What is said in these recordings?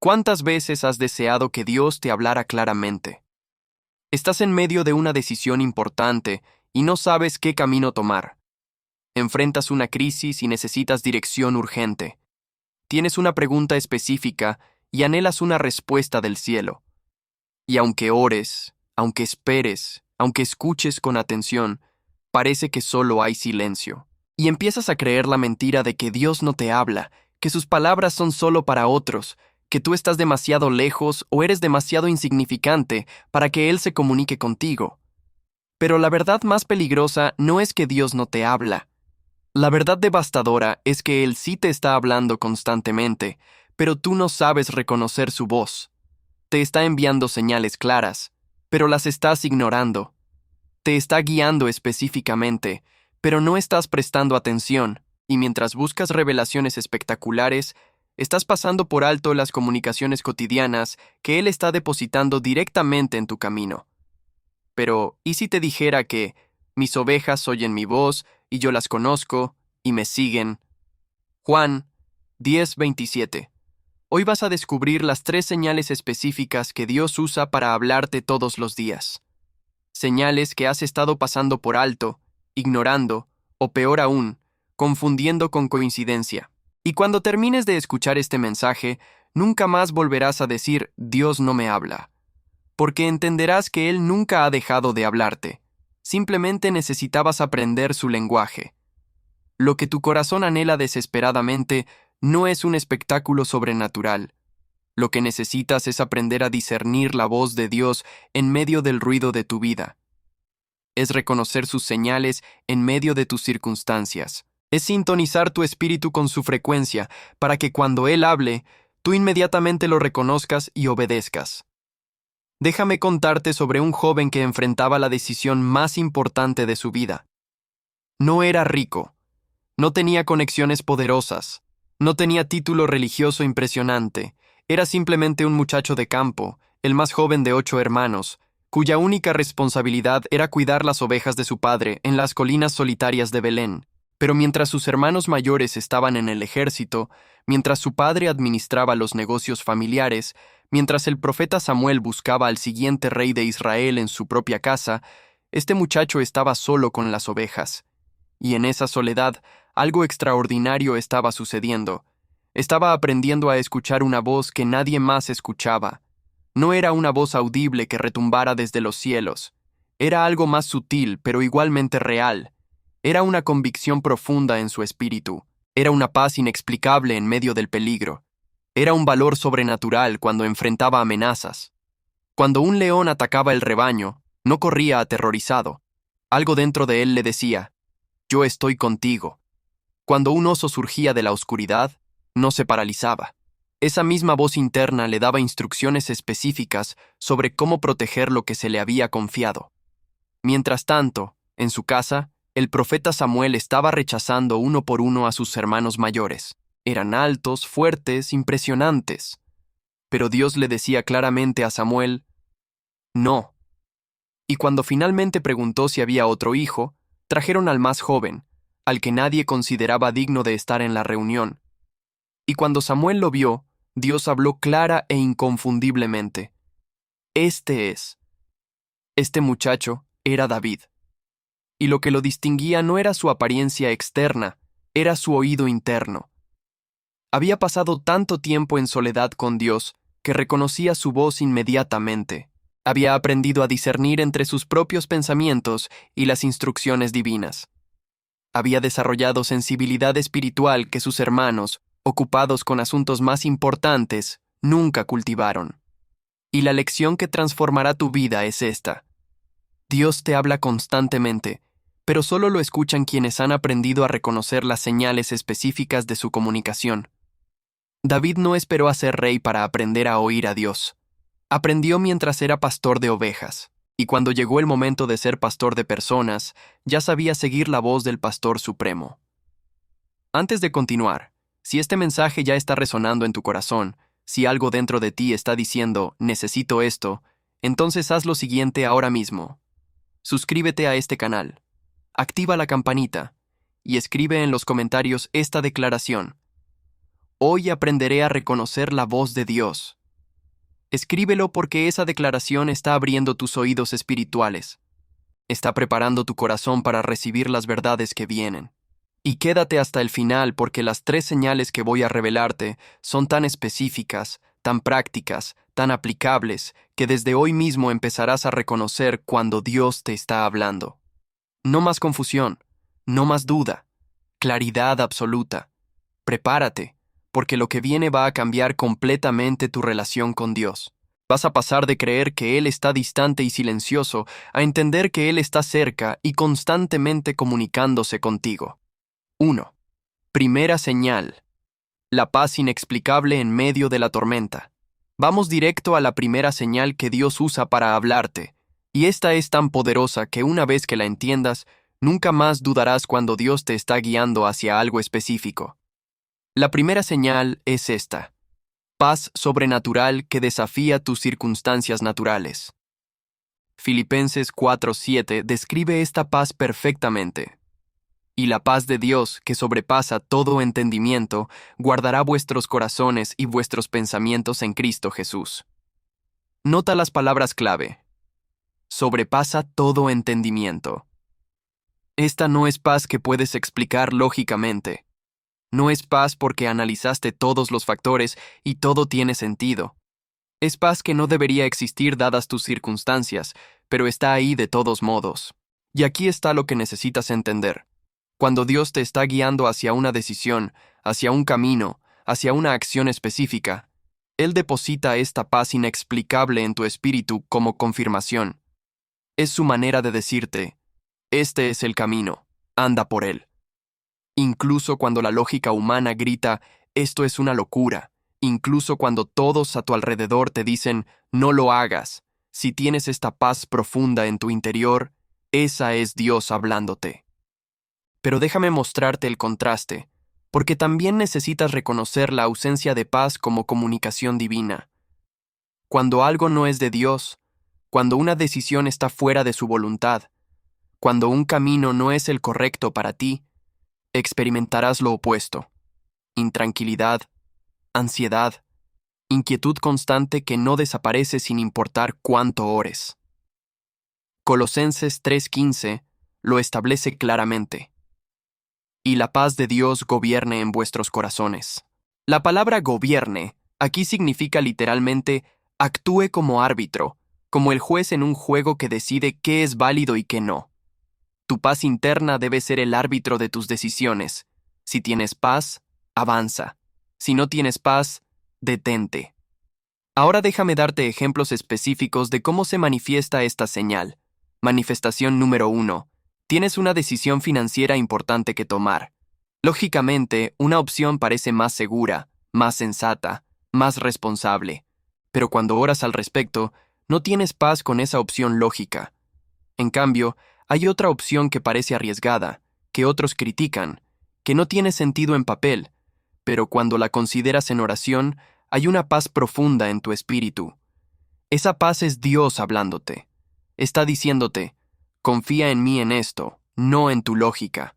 ¿Cuántas veces has deseado que Dios te hablara claramente? Estás en medio de una decisión importante y no sabes qué camino tomar. Enfrentas una crisis y necesitas dirección urgente. Tienes una pregunta específica y anhelas una respuesta del cielo. Y aunque ores, aunque esperes, aunque escuches con atención, parece que solo hay silencio. Y empiezas a creer la mentira de que Dios no te habla, que sus palabras son solo para otros, que tú estás demasiado lejos o eres demasiado insignificante para que Él se comunique contigo. Pero la verdad más peligrosa no es que Dios no te habla. La verdad devastadora es que Él sí te está hablando constantemente, pero tú no sabes reconocer su voz. Te está enviando señales claras, pero las estás ignorando. Te está guiando específicamente, pero no estás prestando atención, y mientras buscas revelaciones espectaculares, estás pasando por alto las comunicaciones cotidianas que Él está depositando directamente en tu camino. Pero, ¿y si te dijera que mis ovejas oyen mi voz y yo las conozco y me siguen? Juan 10:27. Hoy vas a descubrir las 3 señales específicas que Dios usa para hablarte todos los días. Señales que has estado pasando por alto, ignorando, o peor aún, confundiendo con coincidencia. Y cuando termines de escuchar este mensaje, nunca más volverás a decir Dios no me habla, porque entenderás que Él nunca ha dejado de hablarte. Simplemente necesitabas aprender su lenguaje. Lo que tu corazón anhela desesperadamente no es un espectáculo sobrenatural. Lo que necesitas es aprender a discernir la voz de Dios en medio del ruido de tu vida. Es reconocer sus señales en medio de tus circunstancias. Es sintonizar tu espíritu con su frecuencia para que cuando Él hable, tú inmediatamente lo reconozcas y obedezcas. Déjame contarte sobre un joven que enfrentaba la decisión más importante de su vida. No era rico, no tenía conexiones poderosas, no tenía título religioso impresionante, era simplemente un muchacho de campo, el más joven de 8 hermanos, cuya única responsabilidad era cuidar las ovejas de su padre en las colinas solitarias de Belén. Pero mientras sus hermanos mayores estaban en el ejército, mientras su padre administraba los negocios familiares, mientras el profeta Samuel buscaba al siguiente rey de Israel en su propia casa, este muchacho estaba solo con las ovejas. Y en esa soledad, algo extraordinario estaba sucediendo. Estaba aprendiendo a escuchar una voz que nadie más escuchaba. No era una voz audible que retumbara desde los cielos. Era algo más sutil, pero igualmente real. Era una convicción profunda en su espíritu. Era una paz inexplicable en medio del peligro. Era un valor sobrenatural cuando enfrentaba amenazas. Cuando un león atacaba el rebaño, no corría aterrorizado. Algo dentro de él le decía, «Yo estoy contigo». Cuando un oso surgía de la oscuridad, no se paralizaba. Esa misma voz interna le daba instrucciones específicas sobre cómo proteger lo que se le había confiado. Mientras tanto, en su casa, el profeta Samuel estaba rechazando uno por uno a sus hermanos mayores. Eran altos, fuertes, impresionantes. Pero Dios le decía claramente a Samuel, «No». Y cuando finalmente preguntó si había otro hijo, trajeron al más joven, al que nadie consideraba digno de estar en la reunión. Y cuando Samuel lo vio, Dios habló clara e inconfundiblemente. Este muchacho era David. Y lo que lo distinguía no era su apariencia externa, era su oído interno. Había pasado tanto tiempo en soledad con Dios que reconocía su voz inmediatamente. Había aprendido a discernir entre sus propios pensamientos y las instrucciones divinas. Había desarrollado sensibilidad espiritual que sus hermanos, ocupados con asuntos más importantes, nunca cultivaron. Y la lección que transformará tu vida es esta. Dios te habla constantemente, pero solo lo escuchan quienes han aprendido a reconocer las señales específicas de su comunicación. David no esperó a ser rey para aprender a oír a Dios. Aprendió mientras era pastor de ovejas, y cuando llegó el momento de ser pastor de personas, ya sabía seguir la voz del pastor supremo. Antes de continuar, si este mensaje ya está resonando en tu corazón, si algo dentro de ti está diciendo, necesito esto, entonces haz lo siguiente ahora mismo. Suscríbete a este canal, activa la campanita y escribe en los comentarios esta declaración. Hoy aprenderé a reconocer la voz de Dios. Escríbelo porque esa declaración está abriendo tus oídos espirituales. Está preparando tu corazón para recibir las verdades que vienen. Y quédate hasta el final porque las 3 señales que voy a revelarte son tan específicas, tan prácticas, tan aplicables, que desde hoy mismo empezarás a reconocer cuando Dios te está hablando. No más confusión, no más duda, claridad absoluta. Prepárate, porque lo que viene va a cambiar completamente tu relación con Dios. Vas a pasar de creer que Él está distante y silencioso a entender que Él está cerca y constantemente comunicándose contigo. 1. Primera señal. La paz inexplicable en medio de la tormenta. Vamos directo a la primera señal que Dios usa para hablarte, y esta es tan poderosa que una vez que la entiendas, nunca más dudarás cuando Dios te está guiando hacia algo específico. La primera señal es esta: paz sobrenatural que desafía tus circunstancias naturales. Filipenses 4:7 describe esta paz perfectamente. Y la paz de Dios, que sobrepasa todo entendimiento, guardará vuestros corazones y vuestros pensamientos en Cristo Jesús. Nota las palabras clave. Sobrepasa todo entendimiento. Esta no es paz que puedes explicar lógicamente. No es paz porque analizaste todos los factores y todo tiene sentido. Es paz que no debería existir dadas tus circunstancias, pero está ahí de todos modos. Y aquí está lo que necesitas entender. Cuando Dios te está guiando hacia una decisión, hacia un camino, hacia una acción específica, Él deposita esta paz inexplicable en tu espíritu como confirmación. Es su manera de decirte: este es el camino, anda por él. Incluso cuando la lógica humana grita: esto es una locura, incluso cuando todos a tu alrededor te dicen: no lo hagas, si tienes esta paz profunda en tu interior, esa es Dios hablándote. Pero déjame mostrarte el contraste, porque también necesitas reconocer la ausencia de paz como comunicación divina. Cuando algo no es de Dios, cuando una decisión está fuera de su voluntad, cuando un camino no es el correcto para ti, experimentarás lo opuesto: intranquilidad, ansiedad, inquietud constante que no desaparece sin importar cuánto ores. Colosenses 3:15 lo establece claramente. Y la paz de Dios gobierne en vuestros corazones. La palabra gobierne aquí significa literalmente actúe como árbitro, como el juez en un juego que decide qué es válido y qué no. Tu paz interna debe ser el árbitro de tus decisiones. Si tienes paz, avanza. Si no tienes paz, detente. Ahora déjame darte ejemplos específicos de cómo se manifiesta esta señal. Manifestación número 1. Tienes una decisión financiera importante que tomar. Lógicamente, una opción parece más segura, más sensata, más responsable. Pero cuando oras al respecto, no tienes paz con esa opción lógica. En cambio, hay otra opción que parece arriesgada, que otros critican, que no tiene sentido en papel, pero cuando la consideras en oración, hay una paz profunda en tu espíritu. Esa paz es Dios hablándote. Está diciéndote: confía en mí en esto, no en tu lógica.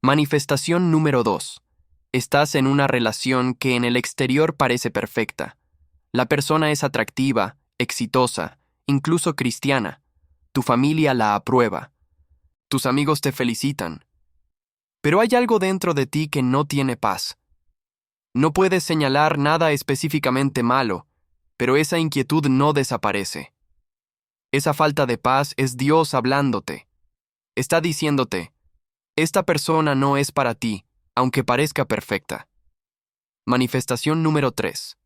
Manifestación número 2. Estás en una relación que en el exterior parece perfecta. La persona es atractiva, exitosa, incluso cristiana. Tu familia la aprueba. Tus amigos te felicitan. Pero hay algo dentro de ti que no tiene paz. No puedes señalar nada específicamente malo, pero esa inquietud no desaparece. Esa falta de paz es Dios hablándote. Está diciéndote: esta persona no es para ti, aunque parezca perfecta. Manifestación número 3.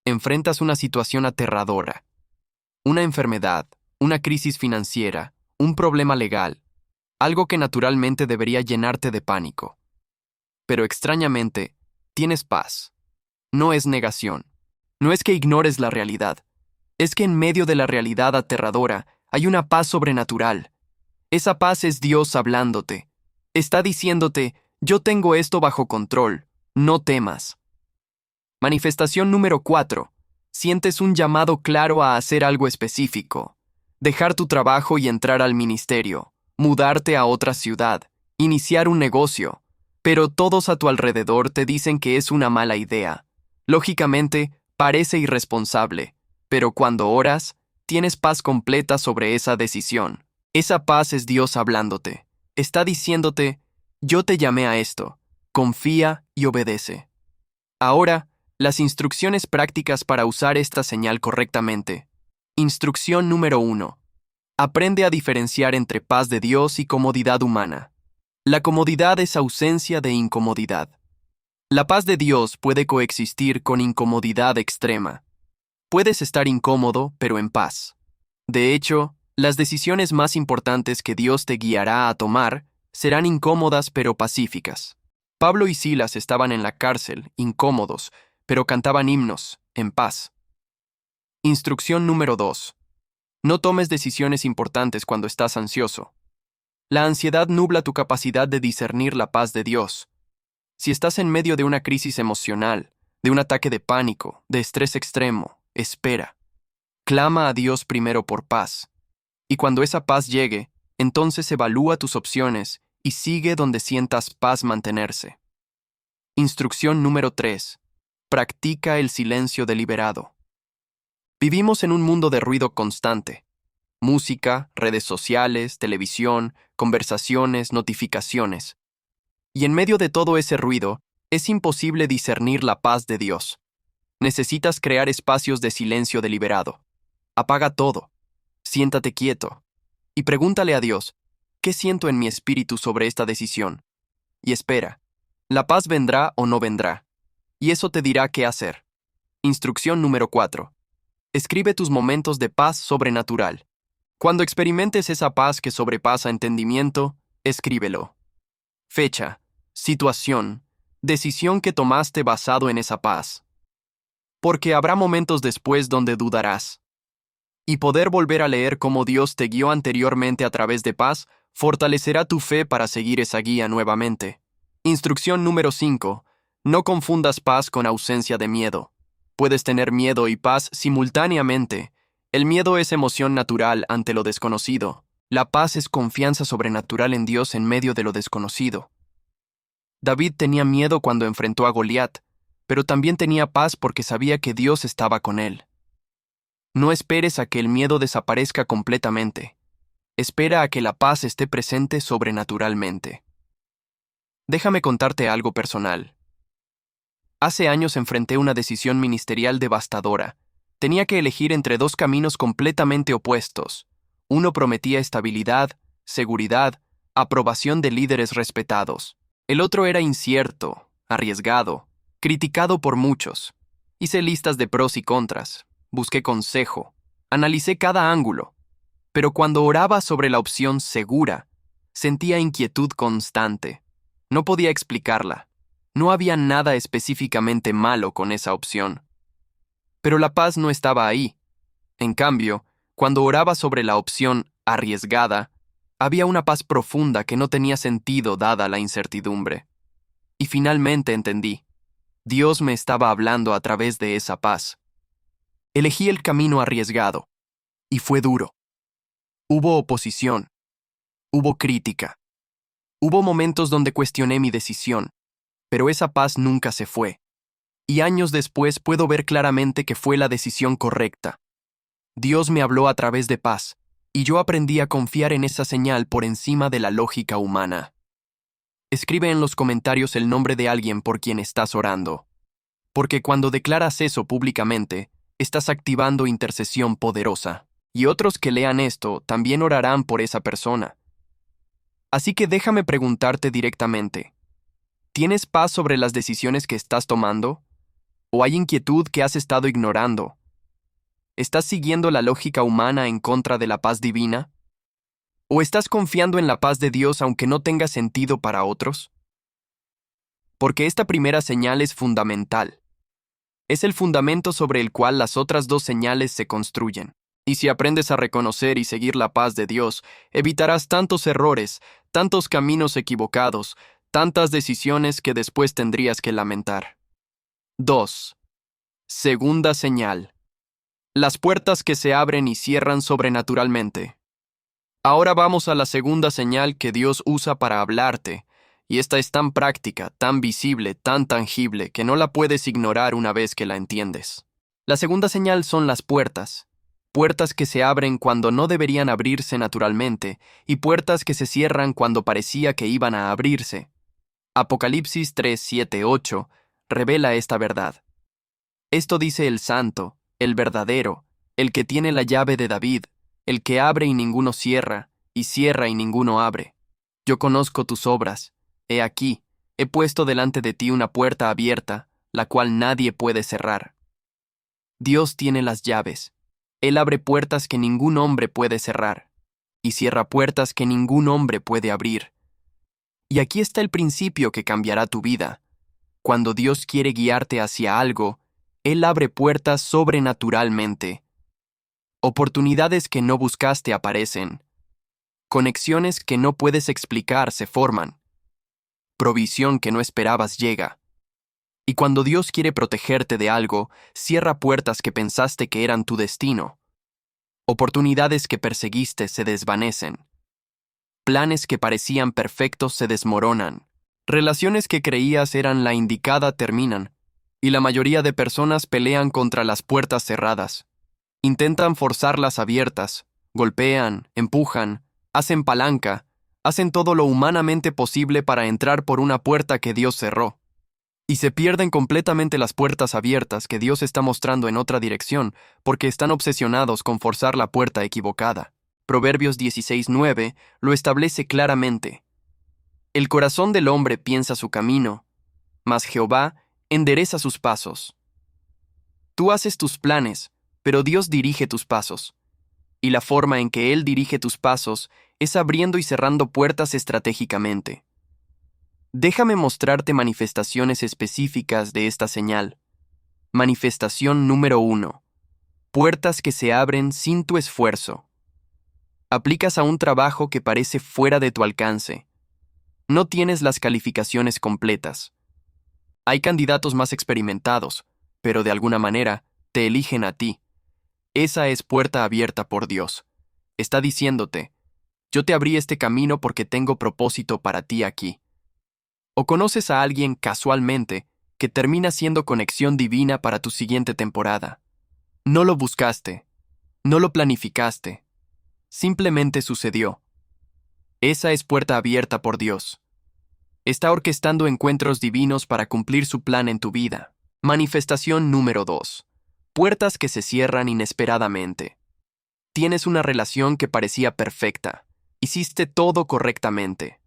Enfrentas una situación aterradora. Una enfermedad, una crisis financiera, un problema legal, algo que naturalmente debería llenarte de pánico. Pero extrañamente, tienes paz. No es negación. No es que ignores la realidad. Es que en medio de la realidad aterradora hay una paz sobrenatural. Esa paz es Dios hablándote. Está diciéndote: yo tengo esto bajo control, no temas. Manifestación número 4. Sientes un llamado claro a hacer algo específico. Dejar tu trabajo y entrar al ministerio, mudarte a otra ciudad, iniciar un negocio. Pero todos a tu alrededor te dicen que es una mala idea. Lógicamente, parece irresponsable, pero cuando oras, tienes paz completa sobre esa decisión. Esa paz es Dios hablándote. Está diciéndote, yo te llamé a esto. Confía y obedece. Ahora, las instrucciones prácticas para usar esta señal correctamente. Instrucción número 1. Aprende a diferenciar entre paz de Dios y comodidad humana. La comodidad es ausencia de incomodidad. La paz de Dios puede coexistir con incomodidad extrema. Puedes estar incómodo, pero en paz. De hecho, las decisiones más importantes que Dios te guiará a tomar serán incómodas pero pacíficas. Pablo y Silas estaban en la cárcel, incómodos, pero cantaban himnos, en paz. Instrucción número 2. No tomes decisiones importantes cuando estás ansioso. La ansiedad nubla tu capacidad de discernir la paz de Dios. Si estás en medio de una crisis emocional, de un ataque de pánico, de estrés extremo, espera. Clama a Dios primero por paz. Y cuando esa paz llegue, entonces evalúa tus opciones y sigue donde sientas paz mantenerse. Instrucción número 3. Practica el silencio deliberado. Vivimos en un mundo de ruido constante. Música, redes sociales, televisión, conversaciones, notificaciones. Y en medio de todo ese ruido, es imposible discernir la paz de Dios. Necesitas crear espacios de silencio deliberado. Apaga todo. Siéntate quieto. Y pregúntale a Dios, ¿qué siento en mi espíritu sobre esta decisión? Y espera. La paz vendrá o no vendrá. Y eso te dirá qué hacer. Instrucción número 4. Escribe tus momentos de paz sobrenatural. Cuando experimentes esa paz que sobrepasa entendimiento, escríbelo. Fecha, situación, decisión que tomaste basado en esa paz. Porque habrá momentos después donde dudarás. Y poder volver a leer cómo Dios te guió anteriormente a través de paz fortalecerá tu fe para seguir esa guía nuevamente. Instrucción número 5. No confundas paz con ausencia de miedo. Puedes tener miedo y paz simultáneamente. El miedo es emoción natural ante lo desconocido. La paz es confianza sobrenatural en Dios en medio de lo desconocido. David tenía miedo cuando enfrentó a Goliat, pero también tenía paz porque sabía que Dios estaba con él. No esperes a que el miedo desaparezca completamente. Espera a que la paz esté presente sobrenaturalmente. Déjame contarte algo personal. Hace años enfrenté una decisión ministerial devastadora. Tenía que elegir entre dos caminos completamente opuestos. Uno prometía estabilidad, seguridad, aprobación de líderes respetados. El otro era incierto, arriesgado, criticado por muchos. Hice listas de pros y contras, busqué consejo, analicé cada ángulo. Pero cuando oraba sobre la opción segura, sentía inquietud constante. No podía explicarla. No había nada específicamente malo con esa opción. Pero la paz no estaba ahí. En cambio, cuando oraba sobre la opción arriesgada, había una paz profunda que no tenía sentido dada la incertidumbre. Y finalmente entendí. Dios me estaba hablando a través de esa paz. Elegí el camino arriesgado. Y fue duro. Hubo oposición. Hubo crítica. Hubo momentos donde cuestioné mi decisión. Pero esa paz nunca se fue. Y años después puedo ver claramente que fue la decisión correcta. Dios me habló a través de paz, y yo aprendí a confiar en esa señal por encima de la lógica humana. Escribe en los comentarios el nombre de alguien por quien estás orando. Porque cuando declaras eso públicamente, estás activando intercesión poderosa. Y otros que lean esto también orarán por esa persona. Así que déjame preguntarte directamente. ¿Tienes paz sobre las decisiones que estás tomando? ¿O hay inquietud que has estado ignorando? ¿Estás siguiendo la lógica humana en contra de la paz divina? ¿O estás confiando en la paz de Dios aunque no tenga sentido para otros? Porque esta primera señal es fundamental. Es el fundamento sobre el cual las otras dos señales se construyen. Y si aprendes a reconocer y seguir la paz de Dios, evitarás tantos errores, tantos caminos equivocados, tantas decisiones que después tendrías que lamentar. 2. Segunda señal. Las puertas que se abren y cierran sobrenaturalmente. Ahora vamos a la segunda señal que Dios usa para hablarte, Y esta es tan práctica, tan visible, tan tangible, que no la puedes ignorar una vez que la entiendes. La segunda señal son las puertas. Puertas que se abren cuando no deberían abrirse naturalmente y puertas que se cierran cuando parecía que iban a abrirse. Apocalipsis 3, 7, 8 revela esta verdad. Esto dice el santo, el verdadero, el que tiene la llave de David, el que abre y ninguno cierra, y cierra y ninguno abre. Yo conozco tus obras. He aquí, he puesto delante de ti una puerta abierta, la cual nadie puede cerrar. Dios tiene las llaves. Él abre puertas que ningún hombre puede cerrar, y cierra puertas que ningún hombre puede abrir. Y aquí está el principio que cambiará tu vida. Cuando Dios quiere guiarte hacia algo, Él abre puertas sobrenaturalmente. Oportunidades que no buscaste aparecen. Conexiones que no puedes explicar se forman. Provisión que no esperabas llega. Y cuando Dios quiere protegerte de algo, cierra puertas que pensaste que eran tu destino. Oportunidades que perseguiste se desvanecen. Planes que parecían perfectos se desmoronan. Relaciones que creías eran la indicada terminan. Y la mayoría de personas pelean contra las puertas cerradas. Intentan forzarlas abiertas, golpean, empujan, hacen palanca, hacen todo lo humanamente posible para entrar por una puerta que Dios cerró. Y se pierden completamente las puertas abiertas que Dios está mostrando en otra dirección porque están obsesionados con forzar la puerta equivocada. Proverbios 16:9 lo establece claramente. El corazón del hombre piensa su camino, mas Jehová endereza sus pasos. Tú haces tus planes, pero Dios dirige tus pasos. Y la forma en que Él dirige tus pasos es abriendo y cerrando puertas estratégicamente. Déjame mostrarte manifestaciones específicas de esta señal. Manifestación número 1. Puertas que se abren sin tu esfuerzo. Aplicas a un trabajo que parece fuera de tu alcance. No tienes las calificaciones completas. Hay candidatos más experimentados, pero de alguna manera te eligen a ti. Esa es puerta abierta por Dios. Está diciéndote, yo te abrí este camino porque tengo propósito para ti aquí. O conoces a alguien casualmente que termina siendo conexión divina para tu siguiente temporada. No lo buscaste, no lo planificaste, simplemente sucedió. Esa es puerta abierta por Dios. Está orquestando encuentros divinos para cumplir su plan en tu vida. Manifestación número 2. Puertas que se cierran inesperadamente. Tienes una relación que parecía perfecta. Hiciste todo correctamente.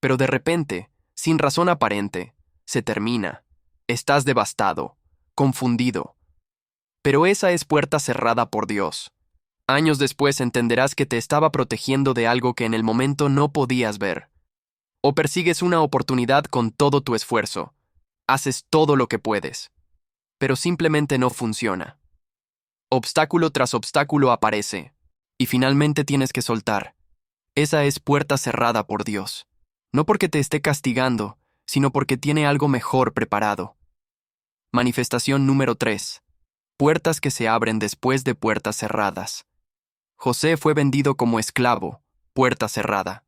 Pero de repente, sin razón aparente, se termina. Estás devastado, confundido. Pero esa es puerta cerrada por Dios. Años después entenderás que te estaba protegiendo de algo que en el momento no podías ver. O persigues una oportunidad con todo tu esfuerzo. Haces todo lo que puedes. Pero simplemente no funciona. Obstáculo tras obstáculo aparece. Y finalmente tienes que soltar. Esa es puerta cerrada por Dios. No porque te esté castigando, sino porque tiene algo mejor preparado. Manifestación número 3. Puertas que se abren después de puertas cerradas. José fue vendido como esclavo, puerta cerrada.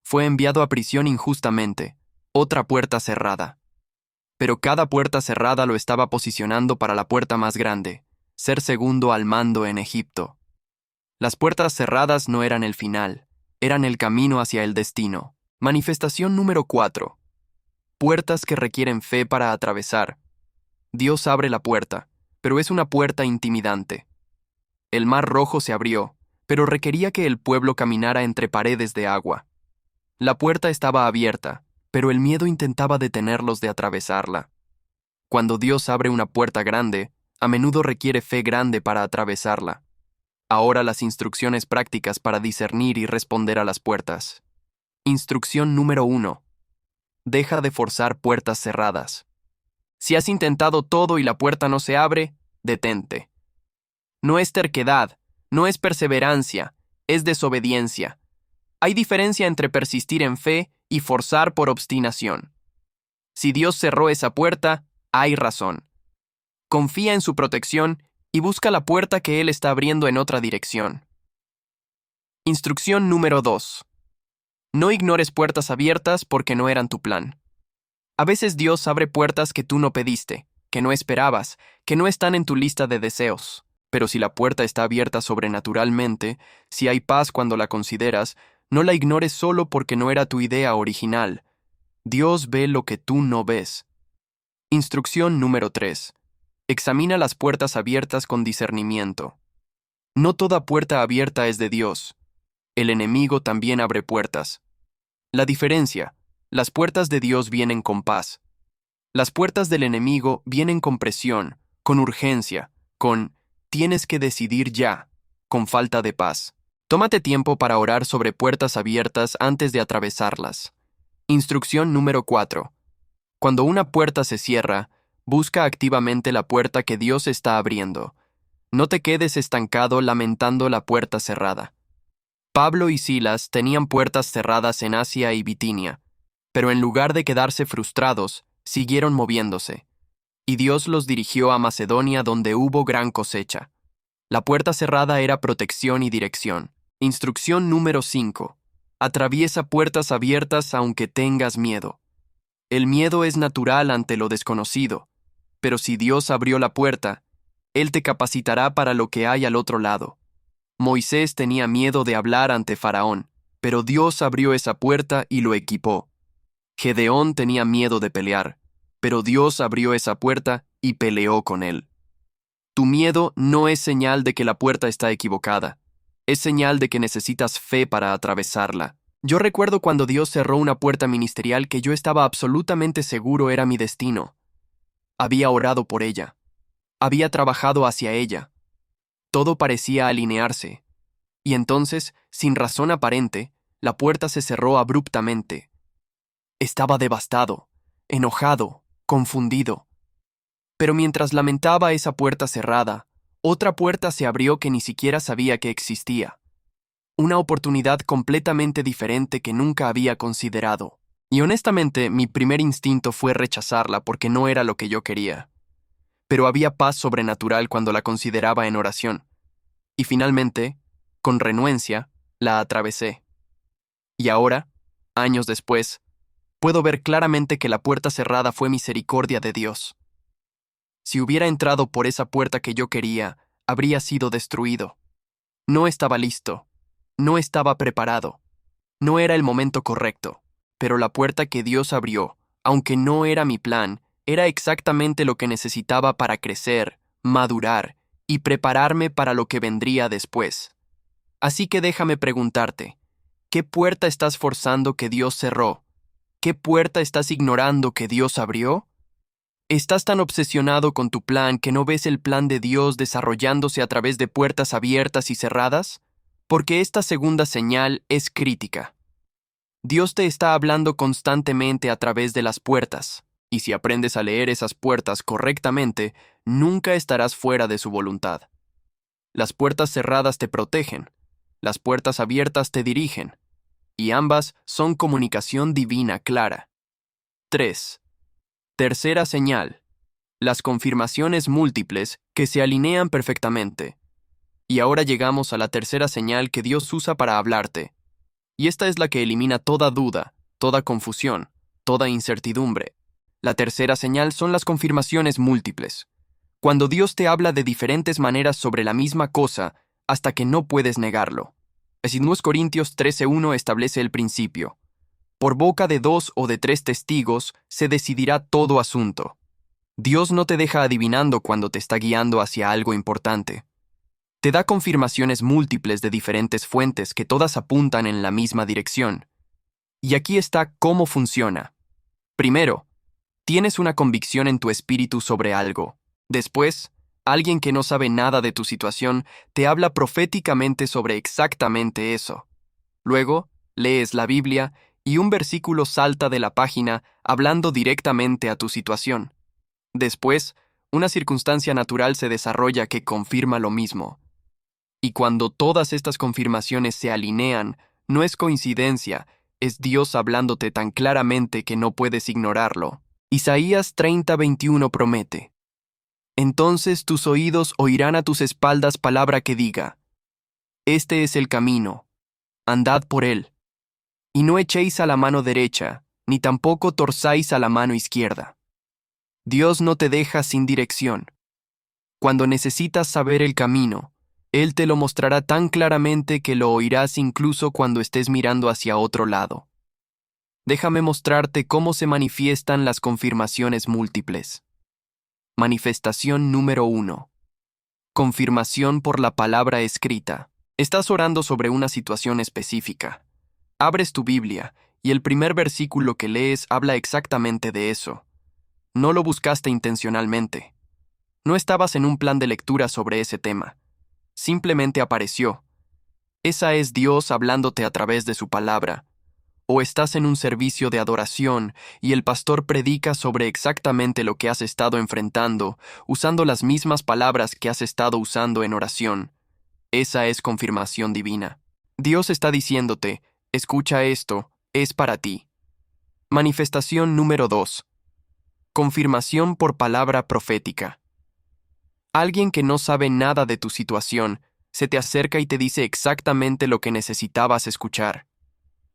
Fue enviado a prisión injustamente, otra puerta cerrada. Pero cada puerta cerrada lo estaba posicionando para la puerta más grande, ser segundo al mando en Egipto. Las puertas cerradas no eran el final, eran el camino hacia el destino. Manifestación número 4. Puertas que requieren fe para atravesar. Dios abre la puerta, pero es una puerta intimidante. El mar Rojo se abrió, pero requería que el pueblo caminara entre paredes de agua. La puerta estaba abierta, pero el miedo intentaba detenerlos de atravesarla. Cuando Dios abre una puerta grande, a menudo requiere fe grande para atravesarla. Ahora las instrucciones prácticas para discernir y responder a las puertas. Instrucción número 1. Deja de forzar puertas cerradas. Si has intentado todo y la puerta no se abre, detente. No es terquedad, no es perseverancia, es desobediencia. Hay diferencia entre persistir en fe y forzar por obstinación. Si Dios cerró esa puerta, hay razón. Confía en su protección y busca la puerta que Él está abriendo en otra dirección. Instrucción número 2. No ignores puertas abiertas porque no eran tu plan. A veces Dios abre puertas que tú no pediste, que no esperabas, que no están en tu lista de deseos. Pero si la puerta está abierta sobrenaturalmente, si hay paz cuando la consideras, no la ignores solo porque no era tu idea original. Dios ve lo que tú no ves. Instrucción número 3. Examina las puertas abiertas con discernimiento. No toda puerta abierta es de Dios. El enemigo también abre puertas. La diferencia: las puertas de Dios vienen con paz. Las puertas del enemigo vienen con presión, con urgencia, con tienes que decidir ya, con falta de paz. Tómate tiempo para orar sobre puertas abiertas antes de atravesarlas. Instrucción número 4. Cuando una puerta se cierra, busca activamente la puerta que Dios está abriendo. No te quedes estancado lamentando la puerta cerrada. Pablo y Silas tenían puertas cerradas en Asia y Bitinia, pero en lugar de quedarse frustrados, siguieron moviéndose. Y Dios los dirigió a Macedonia, donde hubo gran cosecha. La puerta cerrada era protección y dirección. Instrucción número 5. Atraviesa puertas abiertas aunque tengas miedo. El miedo es natural ante lo desconocido, pero si Dios abrió la puerta, Él te capacitará para lo que hay al otro lado. Moisés tenía miedo de hablar ante Faraón, pero Dios abrió esa puerta y lo equipó. Gedeón tenía miedo de pelear, pero Dios abrió esa puerta y peleó con él. Tu miedo no es señal de que la puerta está equivocada, es señal de que necesitas fe para atravesarla. Yo recuerdo cuando Dios cerró una puerta ministerial que yo estaba absolutamente seguro era mi destino. Había orado por ella. Había trabajado hacia ella. Todo parecía alinearse. Y entonces, sin razón aparente, la puerta se cerró abruptamente. Estaba devastado, enojado, confundido. Pero mientras lamentaba esa puerta cerrada, otra puerta se abrió que ni siquiera sabía que existía. Una oportunidad completamente diferente que nunca había considerado. Y honestamente, mi primer instinto fue rechazarla porque no era lo que yo quería. Pero había paz sobrenatural cuando la consideraba en oración. Y finalmente, con renuencia, la atravesé. Y ahora, años después, puedo ver claramente que la puerta cerrada fue misericordia de Dios. Si hubiera entrado por esa puerta que yo quería, habría sido destruido. No estaba listo. No estaba preparado. No era el momento correcto. Pero la puerta que Dios abrió, aunque no era mi plan, era exactamente lo que necesitaba para crecer, madurar y prepararme para lo que vendría después. Así que déjame preguntarte, ¿qué puerta estás forzando que Dios cerró? ¿Qué puerta estás ignorando que Dios abrió? ¿Estás tan obsesionado con tu plan que no ves el plan de Dios desarrollándose a través de puertas abiertas y cerradas? Porque esta segunda señal es crítica. Dios te está hablando constantemente a través de las puertas, y si aprendes a leer esas puertas correctamente, nunca estarás fuera de su voluntad. Las puertas cerradas te protegen, las puertas abiertas te dirigen, y ambas son comunicación divina clara. 3. Tercera señal. Las confirmaciones múltiples que se alinean perfectamente. Y ahora llegamos a la tercera señal que Dios usa para hablarte. Y esta es la que elimina toda duda, toda confusión, toda incertidumbre. La tercera señal son las confirmaciones múltiples. Cuando Dios te habla de diferentes maneras sobre la misma cosa, hasta que no puedes negarlo. 2 Corintios 13:1 establece el principio. Por boca de 2 o de 3 testigos se decidirá todo asunto. Dios no te deja adivinando cuando te está guiando hacia algo importante. Te da confirmaciones múltiples de diferentes fuentes que todas apuntan en la misma dirección. Y aquí está cómo funciona. Primero, tienes una convicción en tu espíritu sobre algo. Después, alguien que no sabe nada de tu situación te habla proféticamente sobre exactamente eso. Luego, lees la Biblia y un versículo salta de la página hablando directamente a tu situación. Después, una circunstancia natural se desarrolla que confirma lo mismo. Y cuando todas estas confirmaciones se alinean, no es coincidencia, es Dios hablándote tan claramente que no puedes ignorarlo. Isaías 30:21 promete: Entonces tus oídos oirán a tus espaldas palabra que diga: Este es el camino, andad por él. Y no echéis a la mano derecha, ni tampoco torzáis a la mano izquierda. Dios no te deja sin dirección. Cuando necesitas saber el camino, Él te lo mostrará tan claramente que lo oirás incluso cuando estés mirando hacia otro lado. Déjame mostrarte cómo se manifiestan las confirmaciones múltiples. Manifestación número 1. Confirmación por la palabra escrita. Estás orando sobre una situación específica. Abres tu Biblia, y el primer versículo que lees habla exactamente de eso. No lo buscaste intencionalmente. No estabas en un plan de lectura sobre ese tema. Simplemente apareció. Esa es Dios hablándote a través de su palabra. O estás en un servicio de adoración y el pastor predica sobre exactamente lo que has estado enfrentando, usando las mismas palabras que has estado usando en oración. Esa es confirmación divina. Dios está diciéndote, escucha esto, es para ti. Manifestación número 2. Confirmación por palabra profética. Alguien que no sabe nada de tu situación se te acerca y te dice exactamente lo que necesitabas escuchar.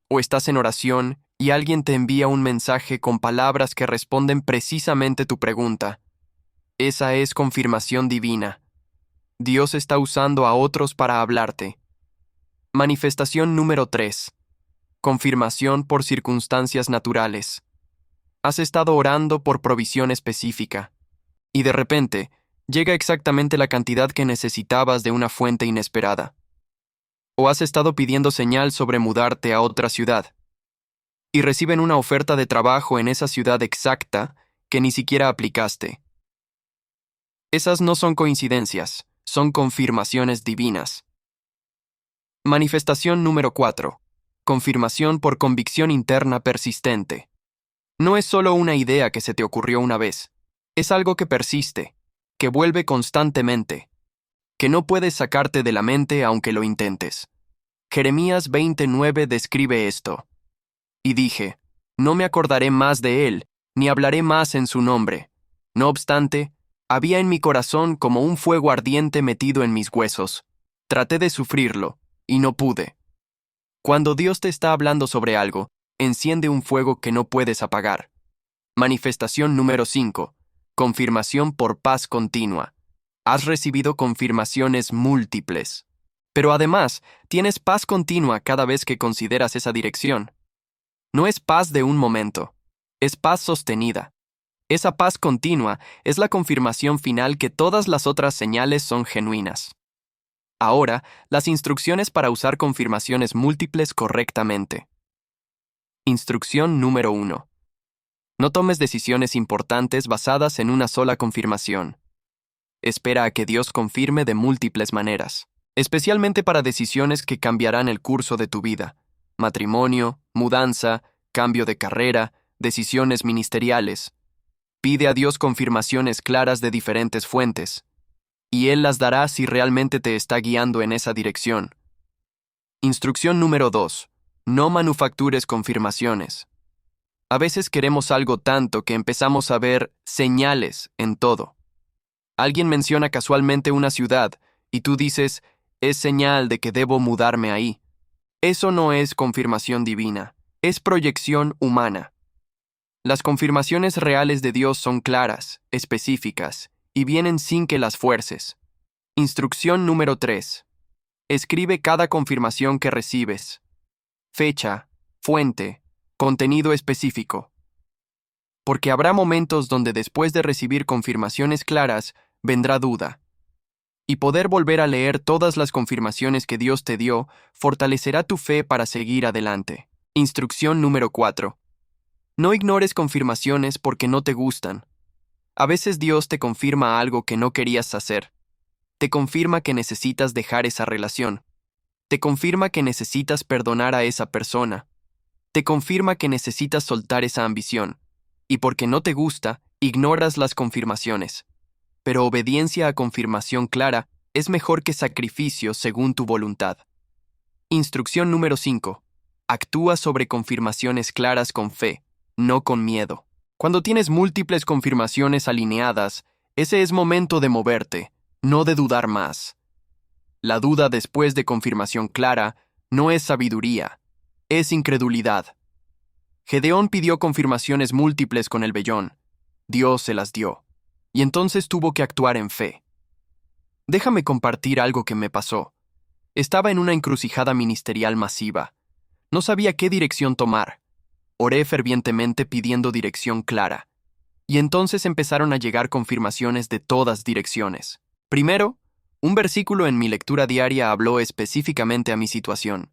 O estás en oración y alguien te envía un mensaje con palabras que responden precisamente tu pregunta. Esa es confirmación divina. Dios está usando a otros para hablarte. Manifestación número 3. Confirmación por circunstancias naturales. Has estado orando por provisión específica, y de repente llega exactamente la cantidad que necesitabas de una fuente inesperada. O has estado pidiendo señal sobre mudarte a otra ciudad, y reciben una oferta de trabajo en esa ciudad exacta que ni siquiera aplicaste. Esas no son coincidencias, son confirmaciones divinas. Manifestación número 4. Confirmación por convicción interna persistente. No es solo una idea que se te ocurrió una vez, es algo que persiste, que vuelve constantemente, que no puedes sacarte de la mente aunque lo intentes. Jeremías 29 describe esto. Y dije, no me acordaré más de él, ni hablaré más en su nombre. No obstante, había en mi corazón como un fuego ardiente metido en mis huesos. Traté de sufrirlo, y no pude. Cuando Dios te está hablando sobre algo, enciende un fuego que no puedes apagar. Manifestación número 5. Confirmación por paz continua. Has recibido confirmaciones múltiples. Pero además, tienes paz continua cada vez que consideras esa dirección. No es paz de un momento, es paz sostenida. Esa paz continua es la confirmación final que todas las otras señales son genuinas. Ahora, las instrucciones para usar confirmaciones múltiples correctamente. Instrucción número 1. No tomes decisiones importantes basadas en una sola confirmación. Espera a que Dios confirme de múltiples maneras, especialmente para decisiones que cambiarán el curso de tu vida. Matrimonio, mudanza, cambio de carrera, decisiones ministeriales. Pide a Dios confirmaciones claras de diferentes fuentes, y Él las dará si realmente te está guiando en esa dirección. Instrucción número 2. No manufactures confirmaciones. A veces queremos algo tanto que empezamos a ver señales en todo. Alguien menciona casualmente una ciudad, y tú dices, es señal de que debo mudarme ahí. Eso no es confirmación divina, es proyección humana. Las confirmaciones reales de Dios son claras, específicas, y vienen sin que las fuerces. Instrucción número 3. Escribe cada confirmación que recibes. Fecha, fuente, contenido específico. Porque habrá momentos donde después de recibir confirmaciones claras, vendrá duda. Y poder volver a leer todas las confirmaciones que Dios te dio fortalecerá tu fe para seguir adelante. Instrucción número 4. No ignores confirmaciones porque no te gustan. A veces Dios te confirma algo que no querías hacer. Te confirma que necesitas dejar esa relación. Te confirma que necesitas perdonar a esa persona. Te confirma que necesitas soltar esa ambición. Y porque no te gusta, ignoras las confirmaciones. Pero obediencia a confirmación clara es mejor que sacrificio según tu voluntad. Instrucción número 5. Actúa sobre confirmaciones claras con fe, no con miedo. Cuando tienes múltiples confirmaciones alineadas, ese es momento de moverte, no de dudar más. La duda después de confirmación clara no es sabiduría, es incredulidad. Gedeón pidió confirmaciones múltiples con el vellón. Dios se las dio. Y entonces tuvo que actuar en fe. Déjame compartir algo que me pasó. Estaba en una encrucijada ministerial masiva. No sabía qué dirección tomar. Oré fervientemente pidiendo dirección clara. Y entonces empezaron a llegar confirmaciones de todas direcciones. Primero, un versículo en mi lectura diaria habló específicamente a mi situación.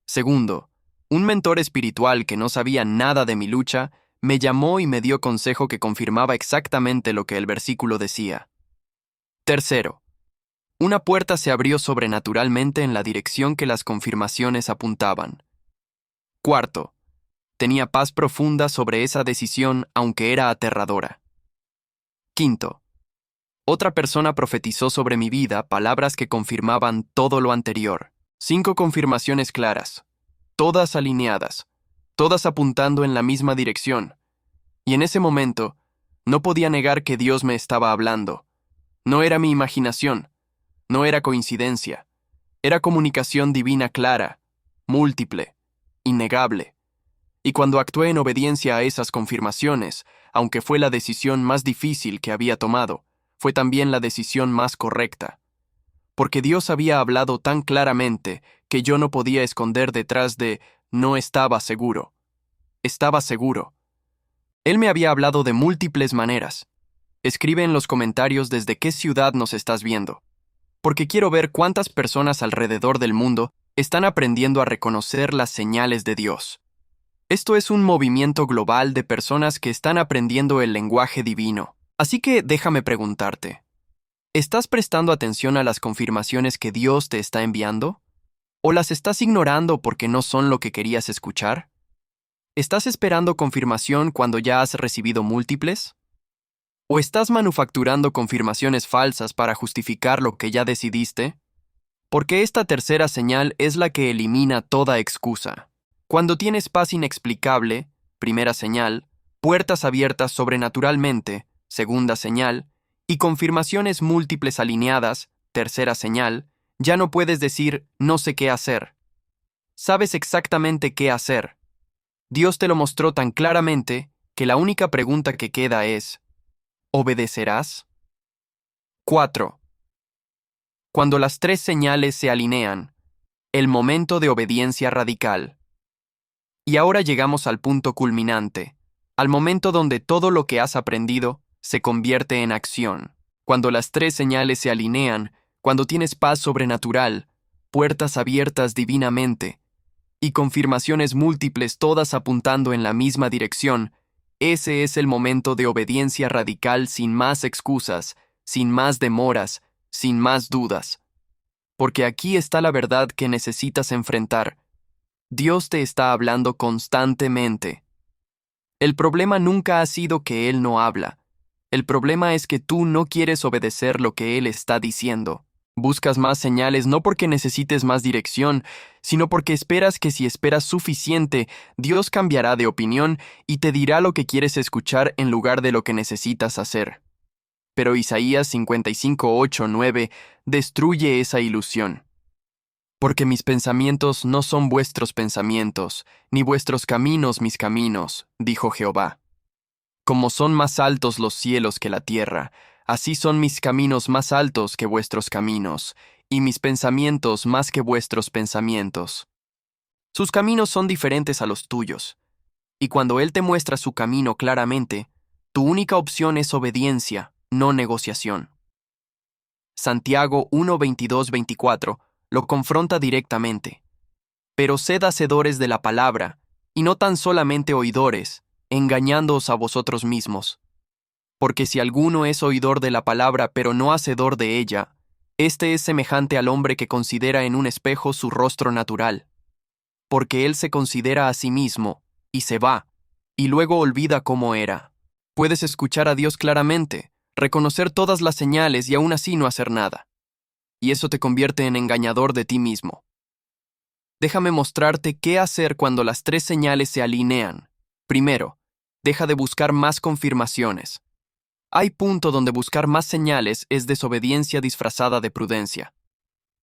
Segundo, un mentor espiritual que no sabía nada de mi lucha me llamó y me dio consejo que confirmaba exactamente lo que el versículo decía. Tercero, una puerta se abrió sobrenaturalmente en la dirección que las confirmaciones apuntaban. Cuarto, tenía paz profunda sobre esa decisión aunque era aterradora. Quinto, otra persona profetizó sobre mi vida palabras que confirmaban todo lo anterior. 5 confirmaciones claras, todas alineadas, todas apuntando en la misma dirección. Y en ese momento, no podía negar que Dios me estaba hablando. No era mi imaginación, no era coincidencia, era comunicación divina clara, múltiple, innegable. Y cuando actué en obediencia a esas confirmaciones, aunque fue la decisión más difícil que había tomado, fue también la decisión más correcta. Porque Dios había hablado tan claramente que yo no podía esconder detrás de no estaba seguro. Estaba seguro. Él me había hablado de múltiples maneras. Escribe en los comentarios desde qué ciudad nos estás viendo. Porque quiero ver cuántas personas alrededor del mundo están aprendiendo a reconocer las señales de Dios. Esto es un movimiento global de personas que están aprendiendo el lenguaje divino. Así que déjame preguntarte, ¿estás prestando atención a las confirmaciones que Dios te está enviando? ¿O las estás ignorando porque no son lo que querías escuchar? ¿Estás esperando confirmación cuando ya has recibido múltiples? ¿O estás manufacturando confirmaciones falsas para justificar lo que ya decidiste? Porque esta tercera señal es la que elimina toda excusa. Cuando tienes paz inexplicable, primera señal, puertas abiertas sobrenaturalmente, segunda señal, y confirmaciones múltiples alineadas, tercera señal, ya no puedes decir no sé qué hacer. Sabes exactamente qué hacer. Dios te lo mostró tan claramente que la única pregunta que queda es, ¿obedecerás? 4. Cuando las 3 señales se alinean, el momento de obediencia radical. Y ahora llegamos al punto culminante, al momento donde todo lo que has aprendido se convierte en acción. Cuando las 3 señales se alinean, cuando tienes paz sobrenatural, puertas abiertas divinamente, y confirmaciones múltiples todas apuntando en la misma dirección, ese es el momento de obediencia radical sin más excusas, sin más demoras, sin más dudas. Porque aquí está la verdad que necesitas enfrentar. Dios te está hablando constantemente. El problema nunca ha sido que Él no habla. El problema es que tú no quieres obedecer lo que Él está diciendo. Buscas más señales no porque necesites más dirección, sino porque esperas que si esperas suficiente, Dios cambiará de opinión y te dirá lo que quieres escuchar en lugar de lo que necesitas hacer. Pero Isaías 55:8-9 destruye esa ilusión. Porque mis pensamientos no son vuestros pensamientos, ni vuestros caminos mis caminos, dijo Jehová. Como son más altos los cielos que la tierra, así son mis caminos más altos que vuestros caminos, y mis pensamientos más que vuestros pensamientos. Sus caminos son diferentes a los tuyos, y cuando Él te muestra su camino claramente, tu única opción es obediencia, no negociación. Santiago 1:22-24 lo confronta directamente. Pero sed hacedores de la palabra, y no tan solamente oidores, engañándoos a vosotros mismos. Porque si alguno es oidor de la palabra pero no hacedor de ella, éste es semejante al hombre que considera en un espejo su rostro natural. Porque él se considera a sí mismo, y se va, y luego olvida cómo era. Puedes escuchar a Dios claramente, reconocer todas las señales y aún así no hacer nada. Y eso te convierte en engañador de ti mismo. Déjame mostrarte qué hacer cuando las 3 señales se alinean. Primero, deja de buscar más confirmaciones. Hay punto donde buscar más señales es desobediencia disfrazada de prudencia.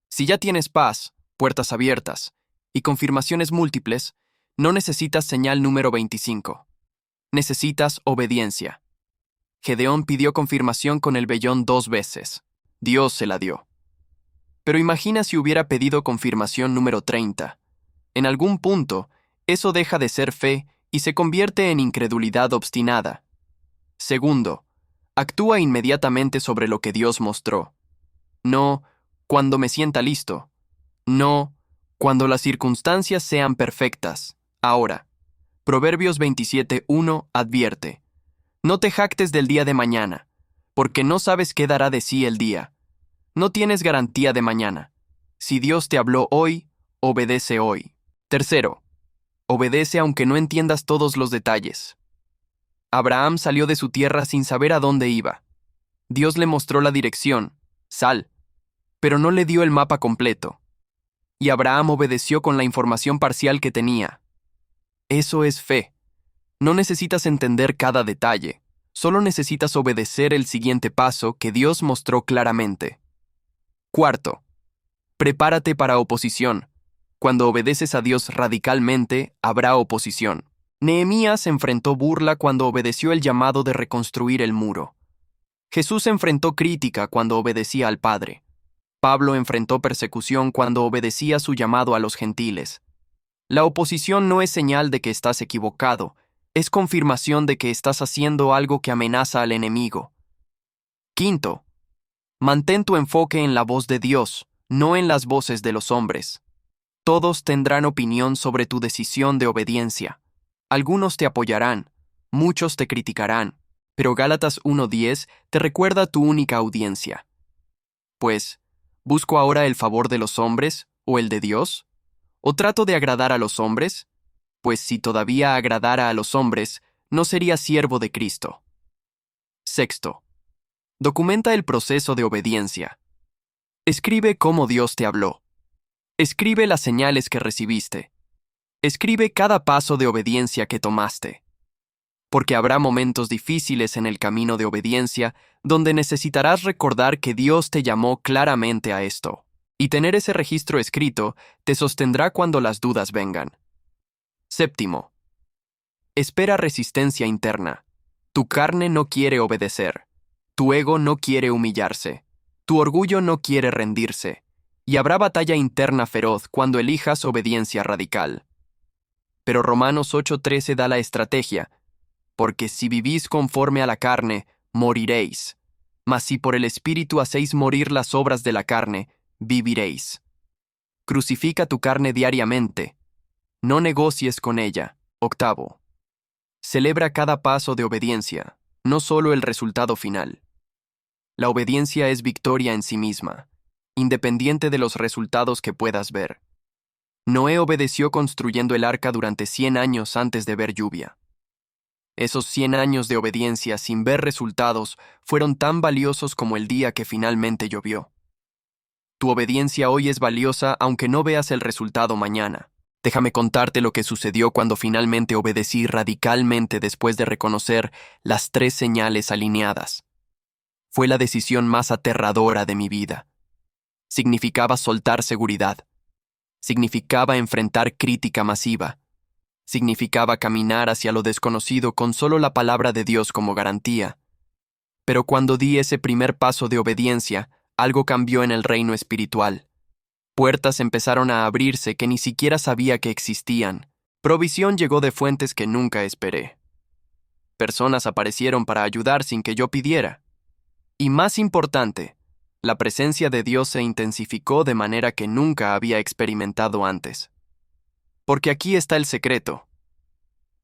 Si ya tienes paz, puertas abiertas, y confirmaciones múltiples, no necesitas señal número 25. Necesitas obediencia. Gedeón pidió confirmación con el vellón 2 veces. Dios se la dio. Pero imagina si hubiera pedido confirmación número 30. En algún punto, eso deja de ser fe y se convierte en incredulidad obstinada. Segundo, actúa inmediatamente sobre lo que Dios mostró. No, cuando me sienta listo. No, cuando las circunstancias sean perfectas. Ahora. Proverbios 27:1 advierte: no te jactes del día de mañana, porque no sabes qué dará de sí el día. No tienes garantía de mañana. Si Dios te habló hoy, obedece hoy. Tercero, obedece aunque no entiendas todos los detalles. Abraham salió de su tierra sin saber a dónde iba. Dios le mostró la dirección, sal, pero no le dio el mapa completo. Y Abraham obedeció con la información parcial que tenía. Eso es fe. No necesitas entender cada detalle, solo necesitas obedecer el siguiente paso que Dios mostró claramente. Cuarto, prepárate para oposición. Cuando obedeces a Dios radicalmente, habrá oposición. Nehemías enfrentó burla cuando obedeció el llamado de reconstruir el muro. Jesús enfrentó crítica cuando obedecía al Padre. Pablo enfrentó persecución cuando obedecía su llamado a los gentiles. La oposición no es señal de que estás equivocado, es confirmación de que estás haciendo algo que amenaza al enemigo. Quinto, mantén tu enfoque en la voz de Dios, no en las voces de los hombres. Todos tendrán opinión sobre tu decisión de obediencia. Algunos te apoyarán, muchos te criticarán, pero Gálatas 1:10 te recuerda tu única audiencia. Pues, ¿busco ahora el favor de los hombres o el de Dios? ¿O trato de agradar a los hombres? Pues si todavía agradara a los hombres, no sería siervo de Cristo. Sexto, documenta el proceso de obediencia. Escribe cómo Dios te habló. Escribe las señales que recibiste. Escribe cada paso de obediencia que tomaste. Porque habrá momentos difíciles en el camino de obediencia donde necesitarás recordar que Dios te llamó claramente a esto. Y tener ese registro escrito te sostendrá cuando las dudas vengan. Séptimo, espera resistencia interna. Tu carne no quiere obedecer. Tu ego no quiere humillarse. Tu orgullo no quiere rendirse. Y habrá batalla interna feroz cuando elijas obediencia radical. Pero Romanos 8:13 da la estrategia. Porque si vivís conforme a la carne, moriréis. Mas si por el Espíritu hacéis morir las obras de la carne, viviréis. Crucifica tu carne diariamente. No negocies con ella. Octavo. Celebra cada paso de obediencia, no solo el resultado final. La obediencia es victoria en sí misma, independiente de los resultados que puedas ver. Noé obedeció construyendo el arca durante 100 años antes de ver lluvia. Esos 100 años de obediencia sin ver resultados fueron tan valiosos como el día que finalmente llovió. Tu obediencia hoy es valiosa aunque no veas el resultado mañana. Déjame contarte lo que sucedió cuando finalmente obedecí radicalmente después de reconocer las 3 señales alineadas. Fue la decisión más aterradora de mi vida. Significaba soltar seguridad. Significaba enfrentar crítica masiva. Significaba caminar hacia lo desconocido con solo la palabra de Dios como garantía. Pero cuando di ese primer paso de obediencia, algo cambió en el reino espiritual. Puertas empezaron a abrirse que ni siquiera sabía que existían. Provisión llegó de fuentes que nunca esperé. Personas aparecieron para ayudar sin que yo pidiera. Y más importante, la presencia de Dios se intensificó de manera que nunca había experimentado antes. Porque aquí está el secreto.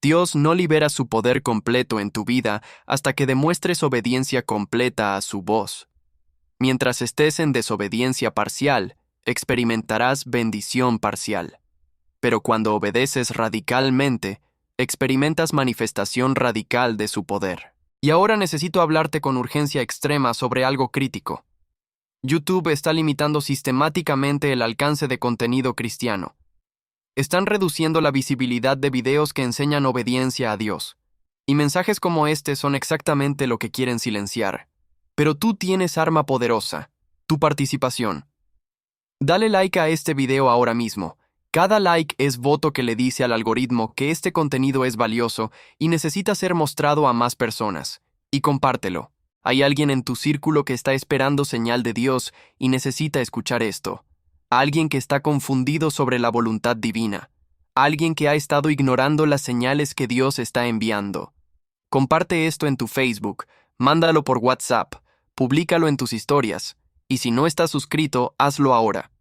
Dios no libera su poder completo en tu vida hasta que demuestres obediencia completa a su voz. Mientras estés en desobediencia parcial, experimentarás bendición parcial. Pero cuando obedeces radicalmente, experimentas manifestación radical de su poder. Y ahora necesito hablarte con urgencia extrema sobre algo crítico. YouTube está limitando sistemáticamente el alcance de contenido cristiano. Están reduciendo la visibilidad de videos que enseñan obediencia a Dios. Y mensajes como este son exactamente lo que quieren silenciar. Pero tú tienes arma poderosa, tu participación. Dale like a este video ahora mismo Cada like es voto que le dice al algoritmo que este contenido es valioso y necesita ser mostrado a más personas. Y compártelo. Hay alguien en tu círculo que está esperando señal de Dios y necesita escuchar esto. Alguien que está confundido sobre la voluntad divina. Alguien que ha estado ignorando las señales que Dios está enviando. Comparte esto en tu Facebook, mándalo por WhatsApp, públicalo en tus historias, y si no estás suscrito, hazlo ahora.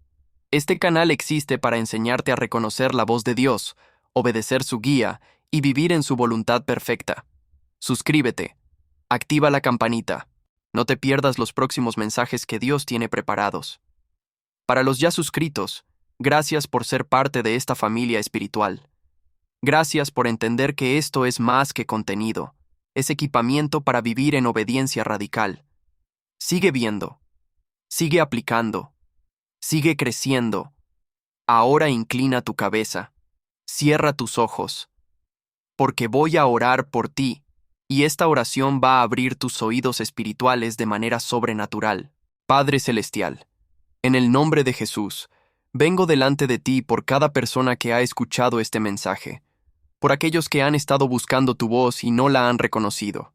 Este canal existe para enseñarte a reconocer la voz de Dios, obedecer su guía y vivir en su voluntad perfecta. Suscríbete, activa la campanita, no te pierdas los próximos mensajes que Dios tiene preparados. Para los ya suscritos, gracias por ser parte de esta familia espiritual. Gracias por entender que esto es más que contenido, es equipamiento para vivir en obediencia radical. Sigue viendo, sigue aplicando, sigue creciendo. Ahora inclina tu cabeza, cierra tus ojos, porque voy a orar por ti, y esta oración va a abrir tus oídos espirituales de manera sobrenatural. Padre Celestial, en el nombre de Jesús, vengo delante de ti por cada persona que ha escuchado este mensaje, por aquellos que han estado buscando tu voz y no la han reconocido,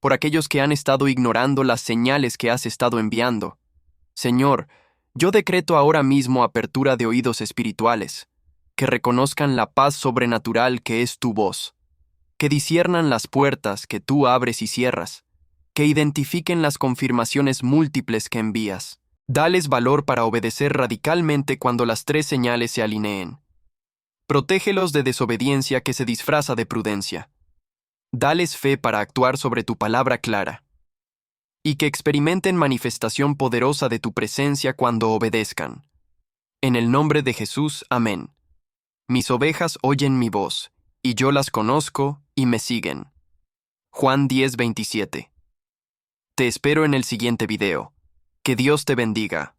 por aquellos que han estado ignorando las señales que has estado enviando. Señor, yo decreto ahora mismo apertura de oídos espirituales, que reconozcan la paz sobrenatural que es tu voz, que disciernan las puertas que tú abres y cierras, que identifiquen las confirmaciones múltiples que envías. Dales valor para obedecer radicalmente cuando las tres señales se alineen. Protégelos de desobediencia que se disfraza de prudencia. Dales fe para actuar sobre tu palabra clara. Y que experimenten manifestación poderosa de tu presencia cuando obedezcan. En el nombre de Jesús, amén. Mis ovejas oyen mi voz, y yo las conozco y me siguen. Juan 10:27. Te espero en el siguiente video. Que Dios te bendiga.